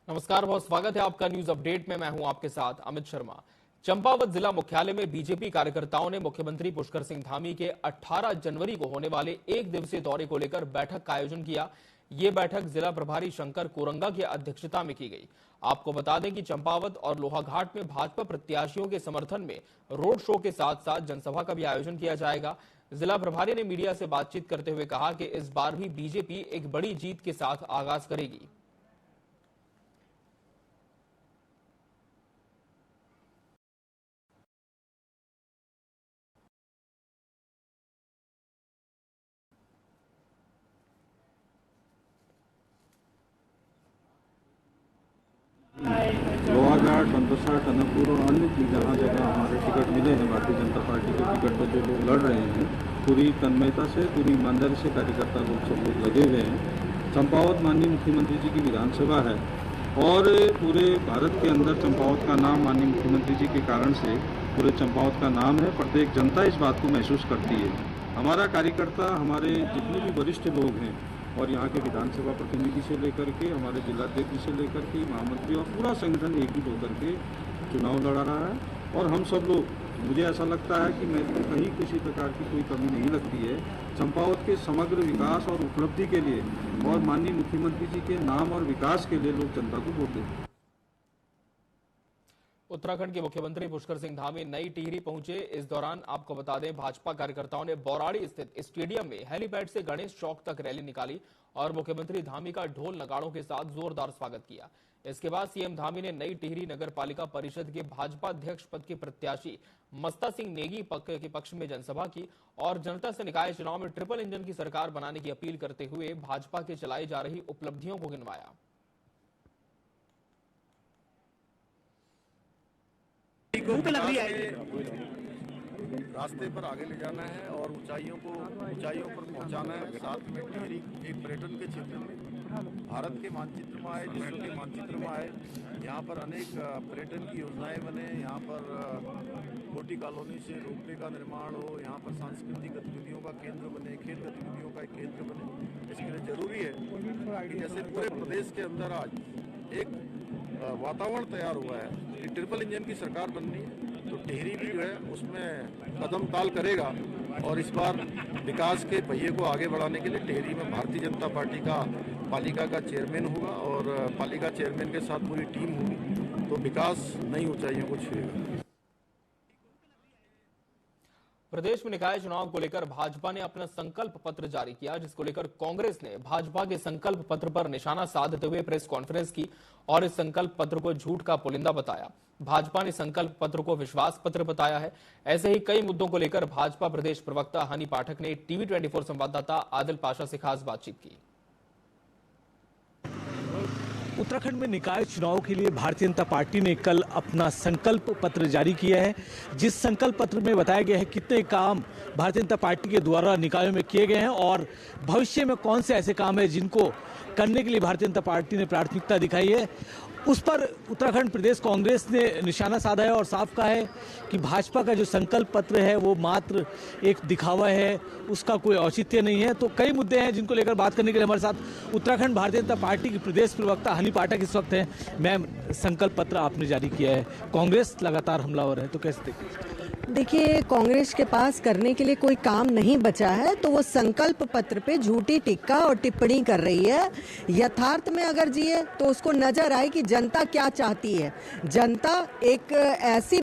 नमस्कार, बहुत स्वागत है आपका न्यूज अपडेट में। मैं हूं आपके साथ अमित शर्मा। चंपावत जिला मुख्यालय में बीजेपी कार्यकर्ताओं ने मुख्यमंत्री पुष्कर सिंह धामी के 18 जनवरी को होने वाले एक दिवसीय दौरे को लेकर बैठक का आयोजन किया। ये बैठक जिला प्रभारी शंकर कोरंगा की अध्यक्षता में की गई। आपको बता दें कि चंपावत और लोहाघाट में भाजपा प्रत्याशियों के समर्थन में रोड शो के साथ साथ जनसभा का भी आयोजन किया जाएगा। जिला प्रभारी ने मीडिया से बातचीत करते हुए कहा कि इस बार भी बीजेपी एक बड़ी जीत के साथ आगाज करेगी। लोहाघाट, बंदोसा, टनकपुर और अन्य जहाँ जगह हमारे टिकट मिले हैं भारतीय जनता पार्टी के टिकट पर जो लोग लड़ रहे हैं, पूरी तन्मयता से, पूरी ईमानदारी से कार्यकर्ता लोग सब लोग लगे हुए हैं। चंपावत माननीय मुख्यमंत्री जी की विधानसभा है और पूरे भारत के अंदर चंपावत का नाम माननीय मुख्यमंत्री जी के कारण से पूरे चंपावत का नाम है। प्रत्येक जनता इस बात को महसूस करती है। हमारा कार्यकर्ता, हमारे जितने भी वरिष्ठ लोग हैं और यहाँ के विधानसभा प्रतिनिधि से लेकर के हमारे जिलाध्यक्ष से लेकर के महामंत्री और पूरा संगठन एकजुट होकर के चुनाव लड़ा रहा है। और हम सब लोग, मुझे ऐसा लगता है कि मैं कहीं किसी प्रकार की कोई कमी नहीं लगती है। चंपावत के समग्र विकास और उपलब्धि के लिए और माननीय मुख्यमंत्री जी के नाम और विकास के लिए लोग जनता को वोट देते हैं। उत्तराखंड के मुख्यमंत्री पुष्कर सिंह धामी नई टिहरी पहुंचे। इस दौरान आपको बता दें, भाजपा कार्यकर्ताओं ने बौराड़ी स्थित स्टेडियम में हेलीपैड से गणेश चौक तक रैली निकाली और मुख्यमंत्री धामी का ढोल नगाड़ों के साथ जोरदार स्वागत किया। इसके बाद सीएम धामी ने नई टिहरी नगर पालिका परिषद के भाजपा अध्यक्ष पद के प्रत्याशी मस्ता सिंह नेगी के पक्ष में जनसभा की और जनता से निकाय चुनाव में ट्रिपल इंजन की सरकार बनाने की अपील करते हुए भाजपा के चलाई जा रही उपलब्धियों को गिनवाया। रास्ते पर आगे ले जाना है और ऊंचाइयों पर पहुंचाना है। साथ में टिहरी एक पर्यटन के क्षेत्र में भारत के मानचित्र में आए, विश्व के मानचित्र में आए। यहाँ पर अनेक पर्यटन की योजनाएं बने। यहाँ पर कोटी कॉलोनी से रोपवे का निर्माण हो, यहाँ पर सांस्कृतिक गतिविधियों का केंद्र बने, खेल गतिविधियों का एक केंद्र बने। इसके लिए जरूरी है कि जैसे पूरे प्रदेश के अंदर आज एक वातावरण तैयार हुआ है कि ट्रिपल इंजन की सरकार बननी है, तो टिहरी भी जो है उसमें कदम ताल करेगा। और इस बार विकास के पहिए को आगे बढ़ाने के लिए टिहरी में भारतीय जनता पार्टी का पालिका का चेयरमैन होगा और पालिका चेयरमैन के साथ पूरी टीम होगी, तो विकास नई ऊंचाइयों को छुएगा। प्रदेश में निकाय चुनाव को लेकर भाजपा ने अपना संकल्प पत्र जारी किया, जिसको लेकर कांग्रेस ने भाजपा के संकल्प पत्र पर निशाना साधते हुए प्रेस कॉन्फ्रेंस की और इस संकल्प पत्र को झूठ का पुलिंदा बताया। भाजपा ने संकल्प पत्र को विश्वास पत्र बताया है। ऐसे ही कई मुद्दों को लेकर भाजपा प्रदेश प्रवक्ता हनी पाठक ने टीवी 24 संवाददाता आदिल पाशा से खास बातचीत की। उत्तराखंड में निकाय चुनाव के लिए भारतीय जनता पार्टी ने कल अपना संकल्प पत्र जारी किया है, जिस संकल्प पत्र में बताया गया है कितने काम भारतीय जनता पार्टी के द्वारा निकायों में किए गए हैं और भविष्य में कौन से ऐसे काम है जिनको करने के लिए भारतीय जनता पार्टी ने प्राथमिकता दिखाई है। उस पर उत्तराखंड प्रदेश कांग्रेस ने निशाना साधा है और साफ कहा है कि भाजपा का जो संकल्प पत्र है वो मात्र एक दिखावा है, उसका कोई औचित्य नहीं है। तो कई मुद्दे हैं जिनको लेकर बात करने के लिए हमारे साथ उत्तराखंड भारतीय जनता पार्टी की प्रदेश प्रवक्ता हनी पाठक इस वक्त हैं। मैम, संकल्प पत्र आपने जारी किया है, कांग्रेस लगातार हमलावर है, तो कैसे देखिए, कांग्रेस के पास करने के लिए कोई काम नहीं बचा है, तो वो संकल्प पत्र पे झूठी टिक्का और टिप्पणी कर रही है। यथार्थ में अगर जिए तो उसको नजर आए कि जनता क्या चाहती है। जनता एक ऐसी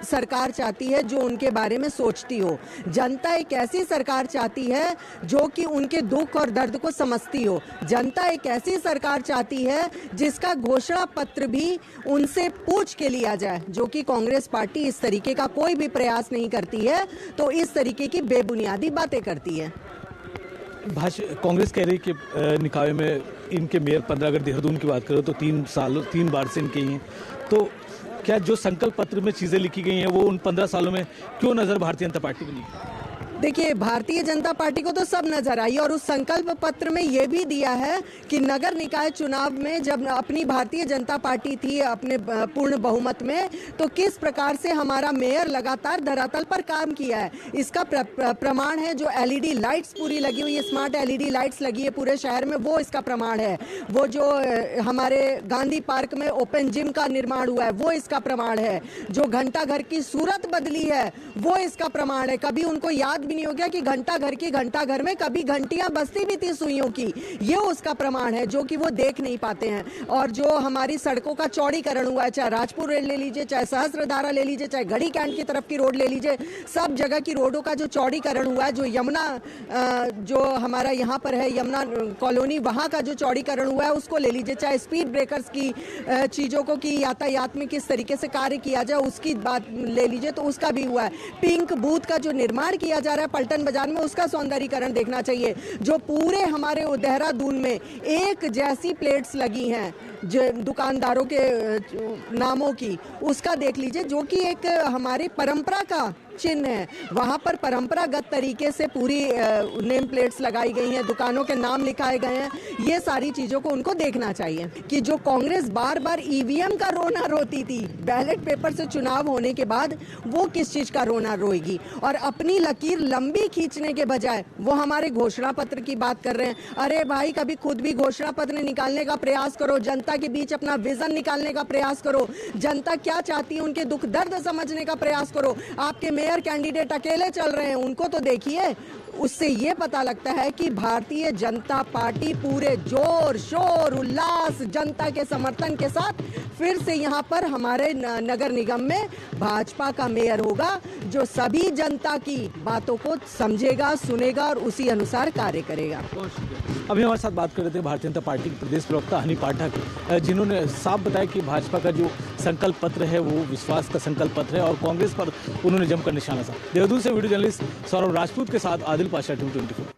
सरकार चाहती है जो उनके बारे में सोचती हो। जनता एक ऐसी सरकार चाहती है जो कि उनके दुख और दर्द को समझती हो। जनता एक ऐसी सरकार चाहती है जिसका घोषणा पत्र भी उनसे पूछ के लिया जाए, जो कि कांग्रेस पार्टी इस तरीके का कोई भी प्रयास नहीं करती है, तो इस तरीके की बेबुनियादी बातें करती है। कांग्रेस कह रही है कि निकाय में इनके मेयर 15, अगर देहरादून की बात करो तो 3 बार से इनके ही हैं, तो क्या जो संकल्प पत्र में चीजें लिखी गई हैं वो उन 15 सालों में क्यों नजर भारतीय जनता पार्टी में नहीं? देखिए, भारतीय जनता पार्टी को तो सब नजर आई और उस संकल्प पत्र में यह भी दिया है कि नगर निकाय चुनाव में जब अपनी भारतीय जनता पार्टी थी अपने पूर्ण बहुमत में, तो किस प्रकार से हमारा मेयर लगातार धरातल पर काम किया है। इसका प्रमाण है जो एलईडी लाइट्स पूरी लगी हुई है, स्मार्ट एलईडी लाइट्स लगी है पूरे शहर में, वो इसका प्रमाण है। वो जो हमारे गांधी पार्क में ओपन जिम का निर्माण हुआ है, वो इसका प्रमाण है। जो घंटा घर की सूरत बदली है, वो इसका प्रमाण है। कभी उनको याद भी नहीं हो गया कि घंटा घर में कभी घंटियां बजती भी थी सुइयों की, ये उसका प्रमाण है, जो कि वो देख नहीं पाते हैं। और जो हमारी सड़कों का चौड़ीकरण हुआ है, चाहे राजपुर रोड ले लीजिए, चाहे सहस्त्रधारा ले लीजिए, चाहे घड़ी कैंट की तरफ की रोड ले लीजिए, सब जगह की रोडों का जो चौड़ीकरण हुआ है, जो यमुना जो हमारा यहाँ पर है यमुना कॉलोनी, वहाँ का जो चौड़ीकरण हुआ है उसको ले लीजिए, चाहे स्पीड ब्रेकर्स की चीज़ों को कि यातायात में किस तरीके से कार्य किया जाए उसकी बात ले लीजिए, तो उसका भी हुआ है। पिंक बूथ का जो निर्माण किया जा रहा है पलटन बाजार में, उसका सौंदर्यीकरण देखना चाहिए। जो पूरे हमारे देहरादून में एक जैसी प्लेट्स लगी हैं जो दुकानदारों के नामों की, उसका देख लीजिए, जो कि एक हमारी परंपरा का चिन्ह है। वहां पर परंपरागत तरीके से पूरी नेम प्लेट्स लगाई गई हैं, दुकानों के नाम लिखाए गए हैं। ये सारी चीजों को उनको देखना चाहिए कि जो कांग्रेस बार बार ईवीएम का रोना रोती थी बैलेट पेपर से चुनाव होने के बाद, वो किस चीज का रोना रोएगी। और अपनी लकीर लंबी खींचने के बजाय वो हमारे घोषणा पत्र की बात कर रहे हैं। अरे भाई, कभी खुद भी घोषणा पत्र निकालने का प्रयास करो, जनता के बीच अपना विजन निकालने का प्रयास करो, जनता क्या चाहती है उनके दुख दर्द समझने का प्रयास करो। आपके मेयर कैंडिडेट अकेले चल रहे हैं, उनको तो देखिए। उससे ये पता लगता है कि भारतीय जनता पार्टी पूरे जोर शोर उल्लास जनता के समर्थन के साथ फिर से यहाँ पर हमारे नगर निगम में भाजपा का मेयर होगा, जो सभी जनता की बातों को समझेगा, सुनेगा और उसी अनुसार कार्य करेगा। अभी हमारे साथ बात कर रहे थे भारतीय जनता पार्टी के प्रदेश प्रवक्ता हनी पाठक, जिन्होंने साफ बताया कि भाजपा का जो संकल्प पत्र है वो विश्वास का संकल्प पत्र है और कांग्रेस पर उन्होंने जमकर निशाना साधा। देहरादून से वीडियो जर्नलिस्ट सौरभ राजपूत के साथ आदिल पाशा, टीवी 24।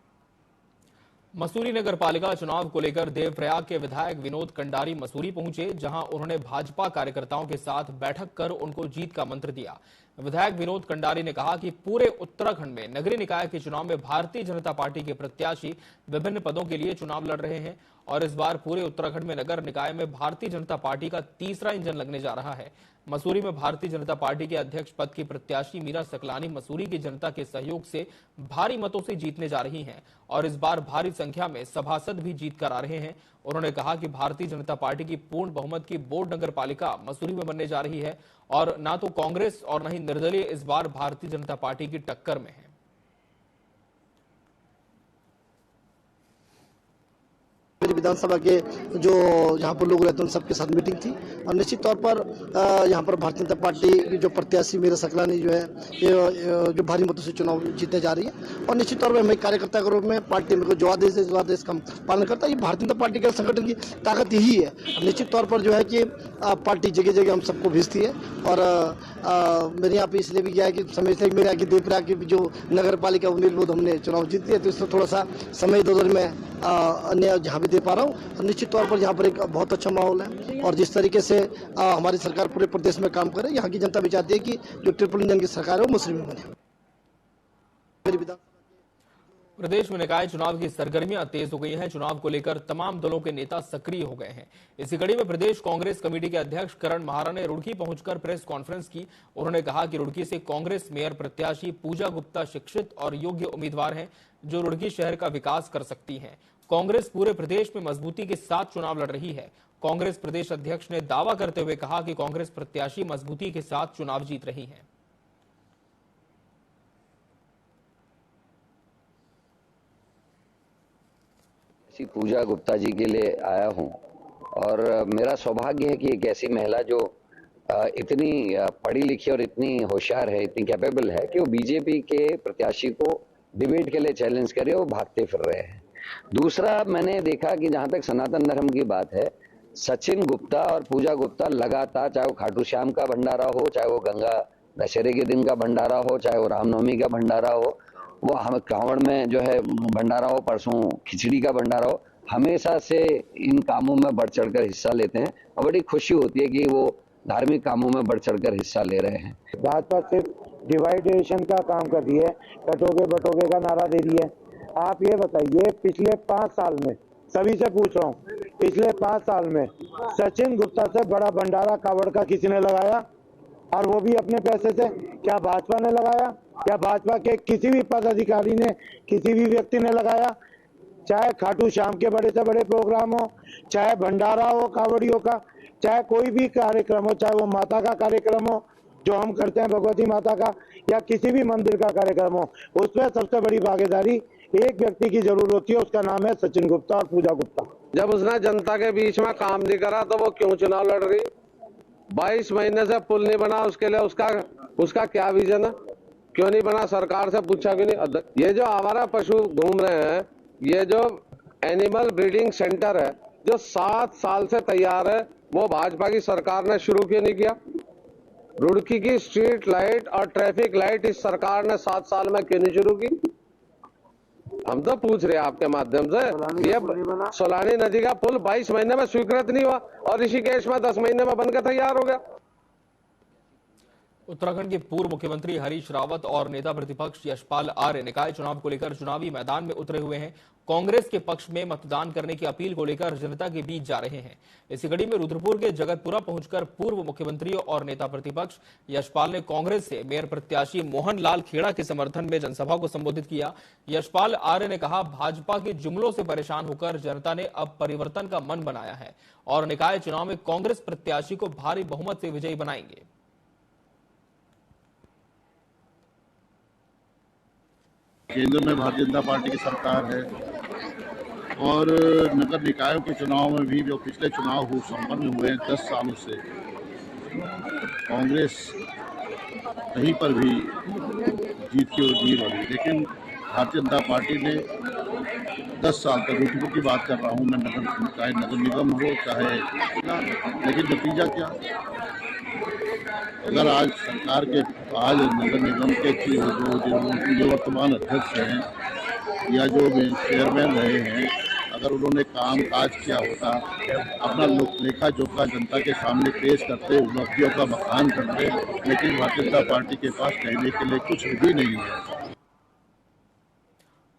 मसूरी नगर पालिका चुनाव को लेकर देवप्रयाग के विधायक विनोद कंडारी मसूरी पहुंचे, जहां उन्होंने भाजपा कार्यकर्ताओं के साथ बैठक कर उनको जीत का मंत्र दिया। विधायक विनोद कंडारी ने कहा कि पूरे उत्तराखंड में नगरीय निकाय के चुनाव में भारतीय जनता पार्टी के प्रत्याशी विभिन्न पदों के लिए चुनाव लड़ रहे हैं और इस बार पूरे उत्तराखंड में नगर निकाय में भारतीय जनता पार्टी का तीसरा इंजन लगने जा रहा है। मसूरी में भारतीय जनता पार्टी के अध्यक्ष पद की प्रत्याशी मीरा सकलानी मसूरी की जनता के सहयोग से भारी मतों से जीतने जा रही हैं और इस बार भारी संख्या में सभासद भी जीत कर आ रहे हैं। उन्होंने कहा कि भारतीय जनता पार्टी की पूर्ण बहुमत की बोर्ड नगर पालिका मसूरी में बनने जा रही है और ना तो कांग्रेस और न ही निर्दलीय इस बार भारतीय जनता पार्टी की टक्कर में है। मेरी विधानसभा के जो यहाँ पर लोग रहते हैं उन सबके साथ मीटिंग थी और निश्चित तौर पर यहाँ पर भारतीय जनता पार्टी की जो प्रत्याशी मीरा सकलानी जो है ये जो भारी मतों से चुनाव जीतने जा रही है और निश्चित तौर पर मैं कार्यकर्ता के रूप में पार्टी मेरे को जो आदेश का पालन करता है। ये भारतीय जनता पार्टी के संगठन की ताकत यही है। निश्चित तौर पर जो है कि पार्टी जगह जगह हम सबको भेजती है और मेरे यहाँ पे इसलिए भी गया है कि समय से मेरे यहाँ की देवप्रयाग की जो नगर पालिका उम्मीदवार हमने चुनाव जीती है, तो इसमें थोड़ा सा समय इधर में अन्य जहाँ भी दे पा रहा हूँ। और निश्चित तौर पर यहाँ पर एक बहुत अच्छा माहौल है और जिस तरीके से हमारी सरकार पूरे प्रदेश में काम करे, यहाँ की जनता भी चाहती है कि जो ट्रिपल इंजन की सरकार है वो मसूरी में बने। प्रदेश में निकाय चुनाव की सरगर्मियां तेज हो गई हैं। चुनाव को लेकर तमाम दलों के नेता सक्रिय हो गए हैं। इसी कड़ी में प्रदेश कांग्रेस कमेटी के अध्यक्ष करण महारा ने रुड़की पहुंचकर प्रेस कॉन्फ्रेंस की। उन्होंने कहा कि रुड़की से कांग्रेस मेयर प्रत्याशी पूजा गुप्ता शिक्षित और योग्य उम्मीदवार हैं, जो रुड़की शहर का विकास कर सकती हैं। कांग्रेस पूरे प्रदेश में मजबूती के साथ चुनाव लड़ रही है। कांग्रेस प्रदेश अध्यक्ष ने दावा करते हुए कहा कि कांग्रेस प्रत्याशी मजबूती के साथ चुनाव जीत रही है। पूजा गुप्ता जी के लिए आया हूं और मेरा सौभाग्य है कि एक ऐसी महिला जो इतनी पढ़ी लिखी और इतनी होशियार है, इतनी कैपेबल है कि वो बीजेपी के प्रत्याशी को डिबेट के लिए चैलेंज करे, वो भागते फिर रहे हैं। दूसरा, मैंने देखा कि जहां तक सनातन धर्म की बात है, सचिन गुप्ता और पूजा गुप्ता लगातार, चाहे वो खाटू श्याम का भंडारा हो, चाहे वो गंगा दशहरे के दिन का भंडारा हो, चाहे वो रामनवमी का भंडारा हो, वो हम कांवड़ में जो है भंडारा हो, परसों खिचड़ी का भंडारा हो, हमेशा से इन कामों में बढ़ चढ़कर हिस्सा लेते हैं और बड़ी खुशी होती है कि वो धार्मिक कामों में बढ़ चढ़कर हिस्सा ले रहे हैं। भाजपा सिर्फ डिवाइडेशन का काम कर रही है, कटोगे बटोगे का नारा दे रही है। आप ये बताइए, पिछले 5 साल में, सभी से पूछ रहा हूँ, पिछले 5 साल में सचिन गुप्ता से बड़ा भंडारा कावड़ का किसी ने लगाया? और वो भी अपने पैसे से? क्या भाजपा ने लगाया? क्या भाजपा के किसी भी पदाधिकारी ने, किसी भी व्यक्ति ने लगाया? चाहे खाटू श्याम के बड़े से बड़े प्रोग्राम हो, चाहे भंडारा हो कावड़ियों का, चाहे कोई भी कार्यक्रम हो, चाहे वो माता का कार्यक्रम हो जो हम करते हैं भगवती माता का, या किसी भी मंदिर का कार्यक्रम हो, उसमें सबसे बड़ी भागीदारी एक व्यक्ति की जरूर होती है, उसका नाम है सचिन गुप्ता और पूजा गुप्ता। जब उसने जनता के बीच में काम नहीं करा तो वो क्यों चुनाव लड़ रही? 22 महीने से पुल नहीं बना, उसके लिए उसका क्या विजन है? क्यों नहीं बना? सरकार से पूछा भी नहीं। ये जो आवारा पशु घूम रहे हैं, ये जो एनिमल ब्रीडिंग सेंटर है जो 7 साल से तैयार है, वो भाजपा की सरकार ने शुरू क्यों नहीं किया? रुड़की की स्ट्रीट लाइट और ट्रैफिक लाइट इस सरकार ने 7 साल में क्यों नहीं शुरू की? हम तो पूछ रहे हैं आपके माध्यम से। ये सोलानी नदी का पुल 22 महीने में स्वीकृत नहीं हुआ और ऋषिकेश में 10 महीने में बनकर तैयार हो गया। उत्तराखंड के पूर्व मुख्यमंत्री हरीश रावत और नेता प्रतिपक्ष यशपाल आर्य निकाय चुनाव को लेकर चुनावी मैदान में उतरे हुए हैं। कांग्रेस के पक्ष में मतदान करने की अपील को लेकर जनता के बीच जा रहे हैं। इसी कड़ी में रुद्रपुर के जगतपुरा पहुंचकर पूर्व मुख्यमंत्री और नेता प्रतिपक्ष यशपाल ने कांग्रेस से मेयर प्रत्याशी मोहन लाल खेड़ा के समर्थन में जनसभा को संबोधित किया। यशपाल आर्य ने कहा, भाजपा के जुमलों से परेशान होकर जनता ने अब परिवर्तन का मन बनाया है और निकाय चुनाव में कांग्रेस प्रत्याशी को भारी बहुमत से विजयी बनाएंगे। केंद्र में भारतीय जनता पार्टी की सरकार है और नगर निकायों के चुनाव में भी जो पिछले चुनाव संपन्न हुए हैं 10 सालों से कांग्रेस कहीं पर भी जीत की उम्मीद रही, लेकिन भारतीय जनता पार्टी ने 10 साल तक, रुद्रपुर की बात कर रहा हूँ मैं, चाहे नगर निगम हो चाहे, लेकिन नतीजा क्या? अगर आज सरकार के, आज नगर निगम के जो वर्तमान अध्यक्ष हैं या जो चेयरमैन रहे हैं, अगर उन्होंने काम काज किया होता, अपना लेखा जोखा जनता के सामने पेश करते, उपलब्धियों का बखान करते, लेकिन भारतीय जनता पार्टी के पास कहने के लिए कुछ भी नहीं है।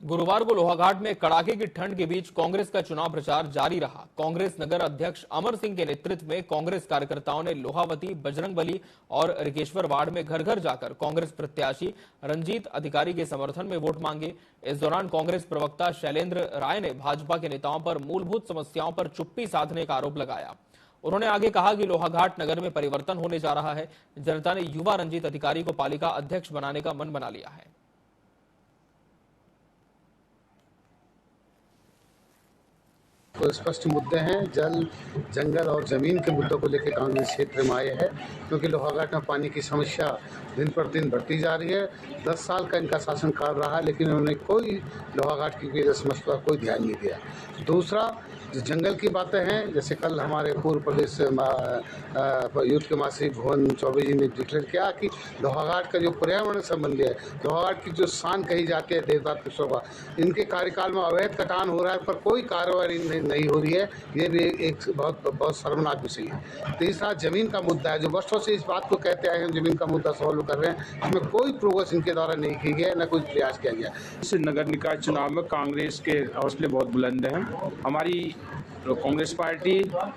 गुरुवार को लोहाघाट में कड़ाके की ठंड के बीच कांग्रेस का चुनाव प्रचार जारी रहा। कांग्रेस नगर अध्यक्ष अमर सिंह के नेतृत्व में कांग्रेस कार्यकर्ताओं ने लोहावती, बजरंगबली और रिकेश्वर वार्ड में घर घर जाकर कांग्रेस प्रत्याशी रंजीत अधिकारी के समर्थन में वोट मांगे। इस दौरान कांग्रेस प्रवक्ता शैलेंद्र राय ने भाजपा के नेताओं पर मूलभूत समस्याओं पर चुप्पी साधने का आरोप लगाया। उन्होंने आगे कहा कि लोहाघाट नगर में परिवर्तन होने जा रहा है। जनता ने युवा रंजीत अधिकारी को पालिका अध्यक्ष बनाने का मन बना लिया है। तो स्पष्ट मुद्दे हैं, जल, जंगल और ज़मीन के मुद्दों को लेकर कांग्रेस क्षेत्र में आए हैं, क्योंकि लोहाघाट में पानी की समस्या दिन पर दिन बढ़ती जा रही है। 10 साल का इनका शासनकाल रहा, लेकिन उन्होंने कोई लोहाघाट की समस्या पर कोई ध्यान नहीं दिया। दूसरा, जंगल की बातें हैं, जैसे कल हमारे पूर्व प्रदेश यूथ के महासचिव भुवन चौबे जी ने डिक्लेयर किया कि लोहाघाट का जो पर्यावरण संबंधी है, लोहाघाट की जो शान कही जाती है देवदार पुष्पों का, इनके कार्यकाल में अवैध कटान हो रहा है पर कोई कार्रवाई नहीं हो रही है। ये भी एक बहुत शर्मनाक विषय है। तीसरा, जमीन का मुद्दा है, जो वर्षों से इस बात को कहते आए हैं, जमीन का मुद्दा सॉल्व कर रहे हैं, इसमें कोई प्रोग्रेस इनके द्वारा नहीं की गई, न कोई प्रयास किया गया। इस नगर निकाय चुनाव में कांग्रेस के हौसले बहुत बुलंद हैं। हमारी कांग्रेस पार्टी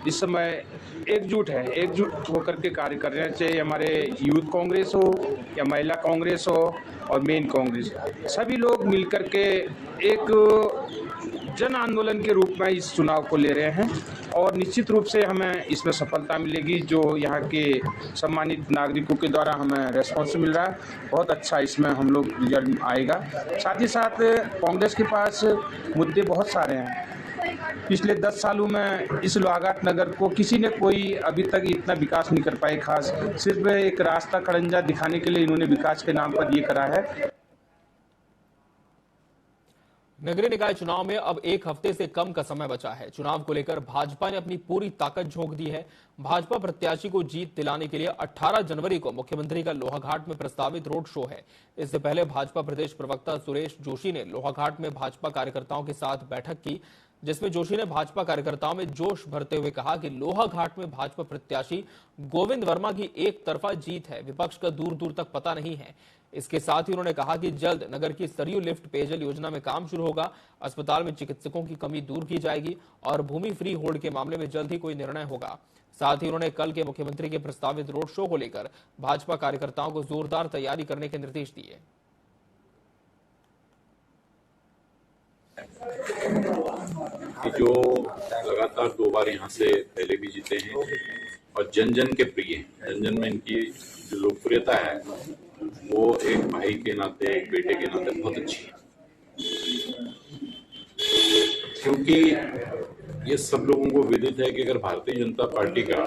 इस समय एकजुट है, एकजुट होकर के कार्य कर रहे हैं, चाहे हमारे यूथ कांग्रेस हो या महिला कांग्रेस हो और मेन कांग्रेस, सभी लोग मिलकर के एक जन आंदोलन के रूप में इस चुनाव को ले रहे हैं और निश्चित रूप से हमें इसमें सफलता मिलेगी। जो यहाँ के सम्मानित नागरिकों के द्वारा हमें रेस्पॉन्स मिल रहा है, बहुत अच्छा इसमें हम लोग रिजल्ट आएगा। साथ ही साथ कांग्रेस के पास मुद्दे बहुत सारे हैं। पिछले 10 सालों में इस लोहाघाट नगर को किसी ने कोई अभी तक इतना विकास नहीं कर पाए, खास सिर्फ एक रास्ता खड़ंजा दिखाने के लिए इन्होंने विकास के नाम पर ये करा है। नगरीय निकाय चुनाव में अब 1 हफ्ते से कम का समय बचा है। चुनाव को लेकर भाजपा ने अपनी पूरी ताकत झोंक दी है। भाजपा प्रत्याशी को जीत दिलाने के लिए 18 जनवरी को मुख्यमंत्री का लोहाघाट में प्रस्तावित रोड शो है। इससे पहले भाजपा प्रदेश प्रवक्ता सुरेश जोशी ने लोहाघाट में भाजपा कार्यकर्ताओं के साथ बैठक की। जिसमें जोशी ने भाजपा कार्यकर्ताओं में जोश भरते हुए कहा कि लोहाघाट में भाजपा प्रत्याशी गोविंद वर्मा की एक तरफा जीत है, विपक्ष का दूर दूर तक पता नहीं है। इसके साथ ही उन्होंने कहा कि जल्द नगर की सरयू लिफ्ट पेयजल योजना में काम शुरू होगा, अस्पताल में चिकित्सकों की कमी दूर की जाएगी और भूमि फ्री होल्ड के मामले में जल्द ही कोई निर्णय होगा। साथ ही उन्होंने कल के मुख्यमंत्री के प्रस्तावित रोड शो को लेकर भाजपा कार्यकर्ताओं को जोरदार तैयारी करने के निर्देश दिए। कि जो लगातार 2 बार यहाँ से पहले भी जीते हैं और जन जन के प्रिय हैं, जन जन में इनकी जो लोकप्रियता है वो एक भाई के नाते, एक बेटे के नाते बहुत अच्छी है, क्योंकि ये सब लोगों को विदित है कि अगर भारतीय जनता पार्टी का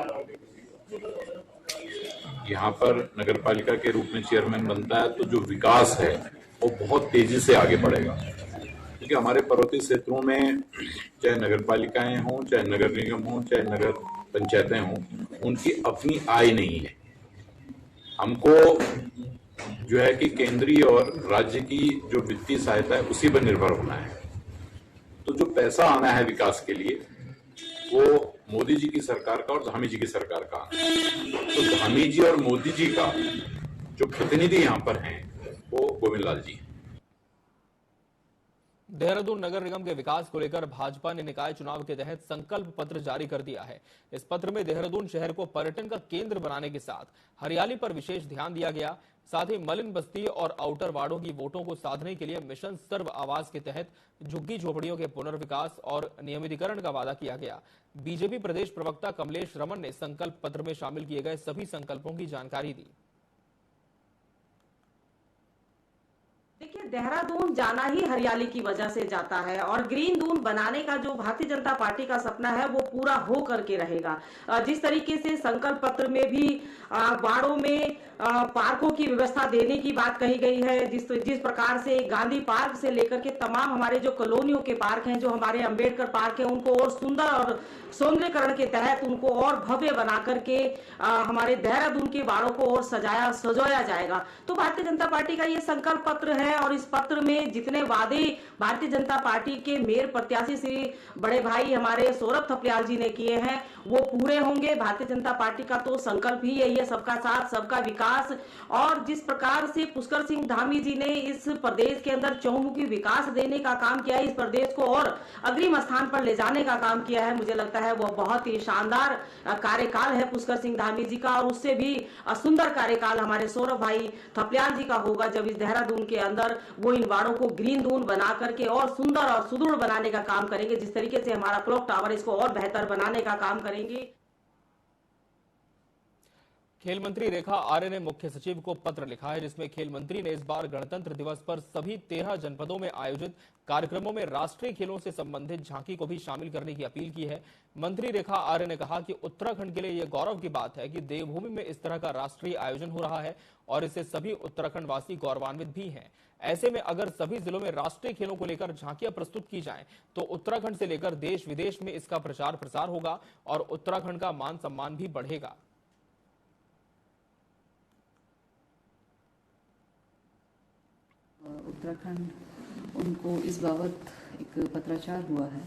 यहाँ पर नगर पालिका के रूप में चेयरमैन बनता है तो जो विकास है वो बहुत तेजी से आगे बढ़ेगा। क्योंकि हमारे पर्वतीय क्षेत्रों में चाहे नगर पालिकाएं हों, चाहे नगर निगम हों, चाहे नगर पंचायतें हों, उनकी अपनी आय नहीं है। हमको जो है कि केंद्रीय और राज्य की जो वित्तीय सहायता है उसी पर निर्भर होना है। तो जो पैसा आना है विकास के लिए वो मोदी जी की सरकार का और धामी जी की सरकार का आना है। तो धामी जी और मोदी जी का जो प्रतिनिधि यहाँ पर हैं वो गोविंद लाल जी। देहरादून नगर निगम के विकास को लेकर भाजपा ने निकाय चुनाव के तहत संकल्प पत्र जारी कर दिया है। इस पत्र में देहरादून शहर को पर्यटन का केंद्र बनाने के साथ हरियाली पर विशेष ध्यान दिया गया। साथ ही मलिन बस्ती और आउटर वार्डों की वोटों को साधने के लिए मिशन सर्व आवास के तहत झुग्गी झोपड़ियों के पुनर्विकास और नियमितीकरण का वादा किया गया। बीजेपी प्रदेश प्रवक्ता कमलेश रमन ने संकल्प पत्र में शामिल किए गए सभी संकल्पों की जानकारी दी। देखिए, देहरादून जाना ही हरियाली की वजह से जाता है और ग्रीन दून बनाने का जो भारतीय जनता पार्टी का सपना है वो पूरा हो करके रहेगा। जिस तरीके से संकल्प पत्र में भी वार्डों में पार्कों की व्यवस्था देने की बात कही गई है, जिस प्रकार से गांधी पार्क से लेकर के तमाम हमारे जो कॉलोनियों के पार्क हैं, जो हमारे अंबेडकर पार्क है, उनको और सुंदर और सौंदर्यकरण के तहत उनको और भव्य बना करके हमारे देहरादून के वार्डों को और सजाया जाएगा। तो भारतीय जनता पार्टी का ये संकल्प पत्र है और इस पत्र में जितने वादे भारतीय जनता पार्टी के मेयर प्रत्याशी श्री बड़े भाई हमारे सौरभ थपलियाल जी ने किए हैं वो पूरे होंगे। भारतीय जनता पार्टी का तो संकल्प ही यही है, सबका साथ सबका विकास। और जिस प्रकार से पुष्कर सिंह धामी जी ने इस प्रदेश के अंदर चहुमुखी विकास देने का काम किया है, इस प्रदेश को और अग्रिम स्थान पर ले जाने का काम किया है, मुझे लगता है वो बहुत ही शानदार कार्यकाल है पुष्कर सिंह धामी जी का। और उससे भी सुंदर कार्यकाल हमारे सौरभ भाई थपलियाल जी का होगा जब इस देहरादून के अंदर वो इन वार्डों को ग्रीन दून बना करके और सुंदर और सुदृढ़ बनाने का काम करेंगे। जिस तरीके से हमारा क्लॉक टावर इसको और बेहतर बनाने का काम करेंगे। खेल मंत्री रेखा आर्य ने मुख्य सचिव को पत्र लिखा है, जिसमें खेल मंत्री ने इस बार गणतंत्र दिवस पर सभी 13 जनपदों में आयोजित कार्यक्रमों में राष्ट्रीय खेलों से संबंधित झांकी को भी शामिल करने की अपील की है। मंत्री रेखा आर्य ने कहा कि उत्तराखंड के लिए यह गौरव की बात है कि देवभूमि में इस तरह का राष्ट्रीय आयोजन हो रहा है और इससे सभी उत्तराखंड वासी गौरवान्वित भी हैं। ऐसे में अगर सभी जिलों में राष्ट्रीय खेलों को लेकर झांकियां प्रस्तुत की जाएं, तो उत्तराखंड से लेकर देश विदेश में इसका प्रचार प्रसार होगा और उत्तराखंड का मान सम्मान भी बढ़ेगा। उत्तराखंड उनको इस बाबत एक पत्राचार हुआ है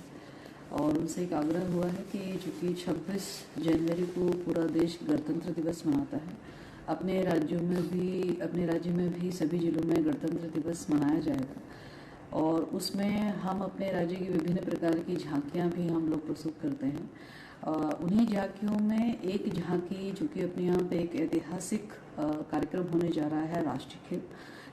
और उनसे एक आग्रह हुआ है कि चूँकि 26 जनवरी को पूरा देश गणतंत्र दिवस मनाता है, अपने राज्य में भी सभी जिलों में गणतंत्र दिवस मनाया जाएगा और उसमें हम अपने राज्य की विभिन्न प्रकार की झांकियाँ भी हम लोग प्रस्तुत करते हैं। उन्हीं झांकियों में एक झांकी जो कि अपने यहाँ पे एक ऐतिहासिक कार्यक्रम होने जा रहा है, राष्ट्रीय खेल,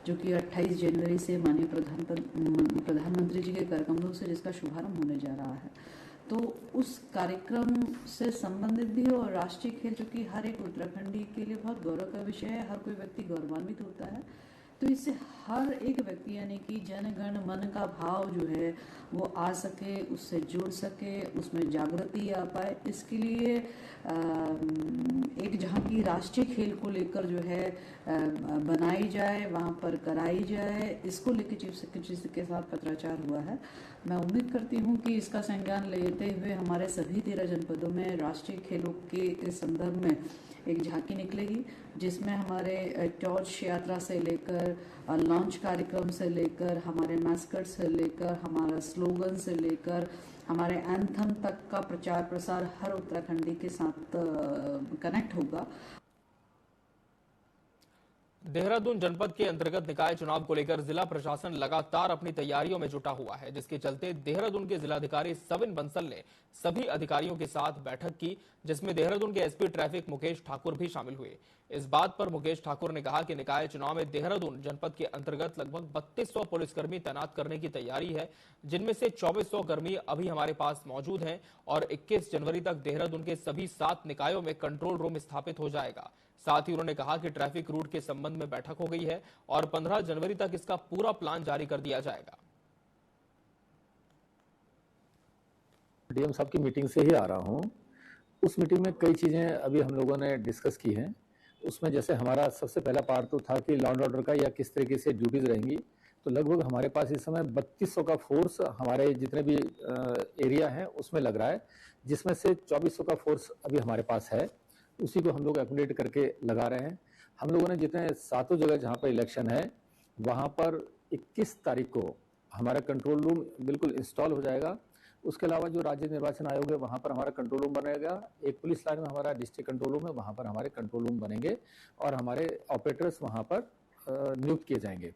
जो कि 28 जनवरी से माननीय प्रधानमंत्री जी के कार्यक्रमों से जिसका शुभारंभ होने जा रहा है। तो उस कार्यक्रम से संबंधित भी और राष्ट्रीय खेल जो कि हर एक उत्तराखंडी के लिए बहुत गौरव का विषय है, हर कोई व्यक्ति गौरवान्वित होता है। तो इससे हर एक व्यक्ति यानी कि जन गण मन का भाव जो है वो आ सके, उससे जुड़ सके, उसमें जागृति आ पाए, इसके लिए एक झांकी राष्ट्रीय खेल को लेकर जो है बनाई जाए, वहाँ पर कराई जाए, इसको लेकर चीफ सेक्रेटरी के साथ पत्राचार हुआ है। मैं उम्मीद करती हूँ कि इसका संज्ञान लेते हुए हमारे सभी 13 जनपदों में राष्ट्रीय खेलों के संदर्भ में एक झांकी निकलेगी, जिसमें हमारे टॉर्च यात्रा से लेकर लॉन्च कार्यक्रम से लेकर हमारे मैस्कट से लेकर हमारा स्लोगन से लेकर हमारे एंथम तक का प्रचार प्रसार हर उत्तराखंडी के साथ कनेक्ट होगा। देहरादून जनपद के अंतर्गत निकाय चुनाव को लेकर जिला प्रशासन लगातार अपनी तैयारियों में जुटा हुआ है, जिसके चलते देहरादून के जिलाधिकारी सविन बंसल ने सभी अधिकारियों के साथ बैठक की, जिसमें देहरादून के एसपी ट्रैफिक मुकेश ठाकुर भी शामिल हुए। इस बात पर मुकेश ठाकुर ने कहा कि निकाय चुनाव में देहरादून जनपद के अंतर्गत लगभग 3200 पुलिसकर्मी तैनात करने की तैयारी है, जिनमें से 2400 कर्मी अभी हमारे पास मौजूद हैं और 21 जनवरी तक देहरादून के सभी 7 निकायों में कंट्रोल रूम स्थापित हो जाएगा। साथ ही उन्होंने कहा कि ट्रैफिक रूट के संबंध में बैठक हो गई है और 15 जनवरी तक इसका पूरा प्लान जारी कर दिया जाएगा। डीएम साहब की मीटिंग से ही आ रहा हूं। उस मीटिंग में कई चीजें अभी हम लोगों ने डिस्कस की हैं। उसमें जैसे हमारा सबसे पहला पार्ट तो था कि लॉ एंड ऑर्डर का या किस तरीके से ड्यूटीज रहेंगी, तो लगभग हमारे पास इस समय 3200 का फोर्स हमारे जितने भी एरिया हैं उसमें लग रहा है, जिसमें से 2400 का फोर्स अभी हमारे पास है। उसी को हम लोग अपडेट करके लगा रहे हैं। हम लोगों ने जितने 7 जगह जहाँ पर इलेक्शन है वहाँ पर 21 तारीख को हमारा कंट्रोल रूम बिल्कुल इंस्टॉल हो जाएगा। उसके अलावा जो राज्य निर्वाचन आयोग है वहाँ पर हमारा कंट्रोल रूम बनेगा। एक पुलिस लाइन में हमारा डिस्ट्रिक्ट कंट्रोल रूम है, वहाँ पर हमारे कंट्रोल रूम बनेंगे और हमारे ऑपरेटर्स वहाँ पर नियुक्त किए जाएंगे।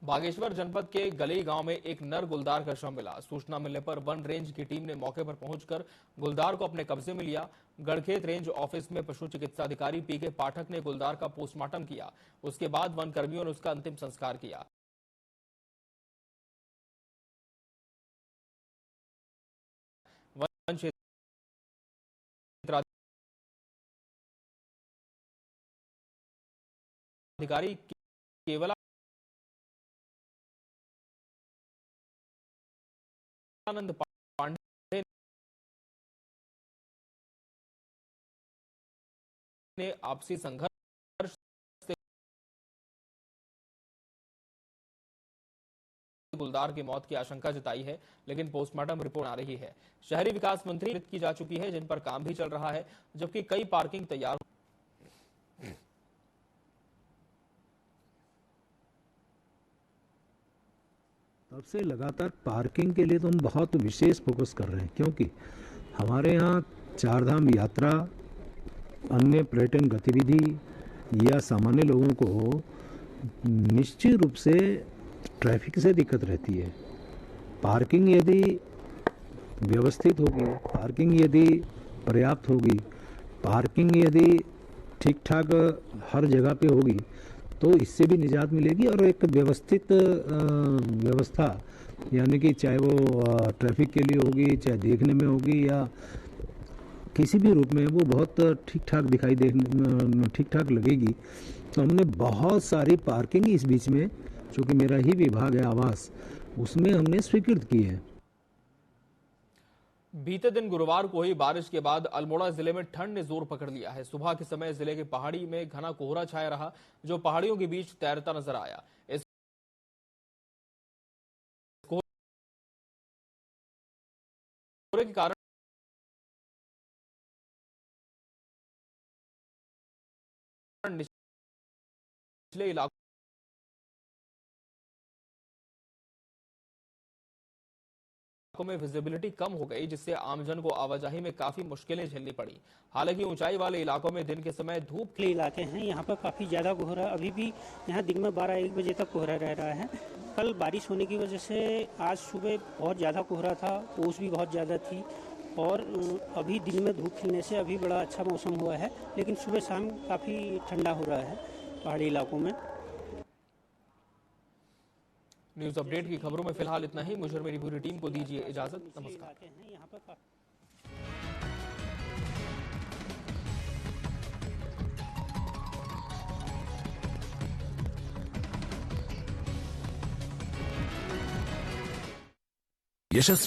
बागेश्वर जनपद के गलई गांव में एक नर गुलदार का शव मिला। सूचना मिलने पर वन रेंज की टीम ने मौके पर पहुंचकर गुलदार को अपने कब्जे में लिया। गढ़खेत रेंज ऑफिस में पशु चिकित्सा अधिकारी पीके पाठक ने गुलदार का पोस्टमार्टम किया। उसके बाद वन कर्मियों ने उसका अंतिम संस्कार किया। वन क्षेत्र अधिकारी केवल आनंद पांडे ने आपसी संघर्ष से गुलदार की मौत की आशंका जताई है, लेकिन पोस्टमार्टम रिपोर्ट आ रही है। शहरी विकास मंत्री की जा चुकी है, जिन पर काम भी चल रहा है, जबकि कई पार्किंग तैयार। तब से लगातार पार्किंग के लिए तो हम बहुत विशेष फोकस कर रहे हैं, क्योंकि हमारे यहाँ चारधाम यात्रा, अन्य पर्यटन गतिविधि या सामान्य लोगों को निश्चित रूप से ट्रैफिक से दिक्कत रहती है। पार्किंग यदि व्यवस्थित होगी, पार्किंग यदि पर्याप्त होगी, पार्किंग यदि ठीक ठाक हर जगह पे होगी तो इससे भी निजात मिलेगी और एक व्यवस्थित व्यवस्था, यानी कि चाहे वो ट्रैफिक के लिए होगी, चाहे देखने में होगी या किसी भी रूप में, वो बहुत ठीक ठाक दिखाई दे, ठीक ठाक लगेगी। तो हमने बहुत सारी पार्किंग इस बीच में, चूँकि मेरा ही विभाग है आवास, उसमें हमने स्वीकृत की है। बीते दिन गुरुवार को हुई बारिश के बाद अल्मोड़ा जिले में ठंड ने जोर पकड़ लिया है। सुबह के समय जिले के पहाड़ी में घना कोहरा छाया रहा, जो पहाड़ियों के बीच तैरता नजर आया। इस कोहरे के कारण निचले इलाकों में विजिबिलिटी कम हो गई, जिससे आमजन को आवाजाही में काफी मुश्किलें झेलनी पड़ी। हालांकि ऊंचाई वाले इलाकों में दिन के समय धूप के इलाके हैं, यहाँ पर काफी ज्यादा कोहरा, अभी भी यहाँ दिन में 12-1 बजे तक कोहरा रह रहा है। कल बारिश होने की वजह से आज सुबह बहुत ज्यादा कोहरा था, ओस भी बहुत ज्यादा थी और अभी दिन में धूप खिलने से अभी बड़ा अच्छा मौसम हुआ है, लेकिन सुबह शाम काफी ठंडा हो रहा है पहाड़ी इलाकों में। न्यूज अपडेट की खबरों में फिलहाल इतना ही। मुझे और मेरी पूरी टीम को दीजिए इजाजत। नमस्कार। यशस्वी